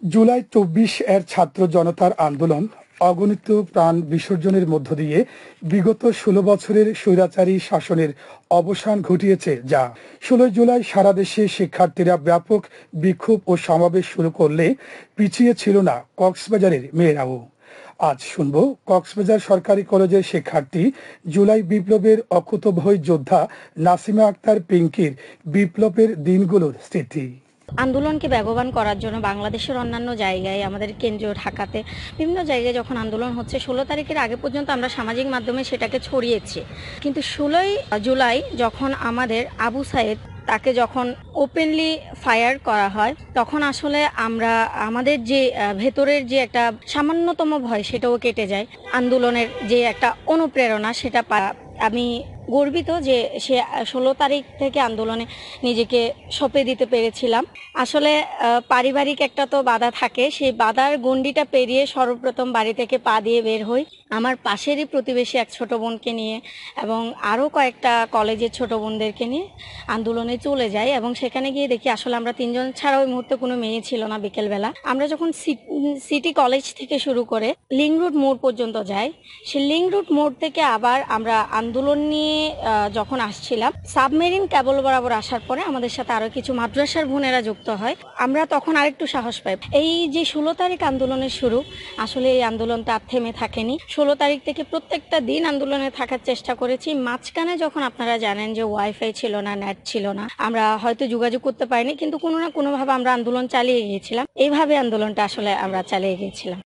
জুলাই ২৪ এর ছাত্র জনতার আন্দোলন অগণিত প্রাণ বিসর্জনের মধ্য দিয়ে বিগত ১৬ বছরের স্বৈরাচারী শাসনের অবসান ঘটিয়েছে, যা ১৬ জুলাই সারা দেশে শিক্ষার্থীরা ব্যাপক বিক্ষোভ ও সমাবেশ শুরু করলে পিছিয়ে ছিল না কক্সবাজারের মেয়েরাও। আজ শুনব কক্সবাজার সরকারি কলেজের শিক্ষার্থী, জুলাই বিপ্লবের অকুতোভয় যোদ্ধা নাসিমা আক্তার পিঙ্কির বিপ্লবের দিনগুলোর স্মৃতি। আন্দোলনকে বেগবান করার জন্য বাংলাদেশের অন্যান্য জায়গায়, আমাদের কেন্দ্রীয় ঢাকাতে বিভিন্ন জায়গায় যখন আন্দোলন হচ্ছে, ১৬ তারিখের আগে পর্যন্ত আমরা সামাজিক মাধ্যমে সেটাকে ছড়িয়েছি। কিন্তু ১৬ই জুলাই যখন আমাদের আবু সাইদ তাকে যখন ওপেনলি ফায়ার করা হয়, তখন আসলে আমরা আমাদের যে ভেতরের যে একটা সামান্যতম ভয় সেটাও কেটে যায়। আন্দোলনের যে একটা অনুপ্রেরণা সেটা আমি গর্বিত যে সে ১৬ তারিখ থেকে আন্দোলনে নিজেকে সঁপে দিতে পেরেছিলাম। আসলে পারিবারিক একটা তো বাধা থাকে, সেই বাধার গণ্ডিটা পেরিয়ে সর্বপ্রথম বাড়ি থেকে পা দিয়ে বের হই। আমার পাশেরই প্রতিবেশী এক ছোট বোনকে নিয়ে এবং আরও কয়েকটা কলেজের ছোট বোনদেরকে নিয়ে আন্দোলনে চলে যাই এবং সেখানে গিয়ে দেখি আসলে আমরা তিনজন ছাড়া ওই মুহূর্তে কোনো মেয়ে ছিল না। বিকেলবেলা আমরা যখন সিটি কলেজ থেকে শুরু করে লিং রুট মোড় পর্যন্ত যাই, সেই লিং রুট মোড় থেকে আবার আমরা আন্দোলন নিয়ে যখন আসছিলাম, সাবমেরিন কেবল বরাবর আসার পরে আমাদের সাথে আরো কিছু মাদ্রাসার বোনেরা যুক্ত হয়। আমরা তখন আরেকটু সাহস পাই। এই যে ১৬ তারিখ আন্দোলনের শুরু, আসলে এই আন্দোলনটা আর থেমে থাকেনি। ১৬ তারিখ থেকে প্রত্যেকটা দিন আন্দোলনে থাকার চেষ্টা করেছি। মাঝখানে যখন আপনারা জানেন যে ওয়াইফাই ছিল না, নেট ছিল না, আমরা হয়তো যোগাযোগ করতে পারিনি, কিন্তু কোনো না কোনোভাবে আমরা আন্দোলন চালিয়ে গিয়েছিলাম। এইভাবে আন্দোলনটা আসলে আমরা চালিয়ে গিয়েছিলাম।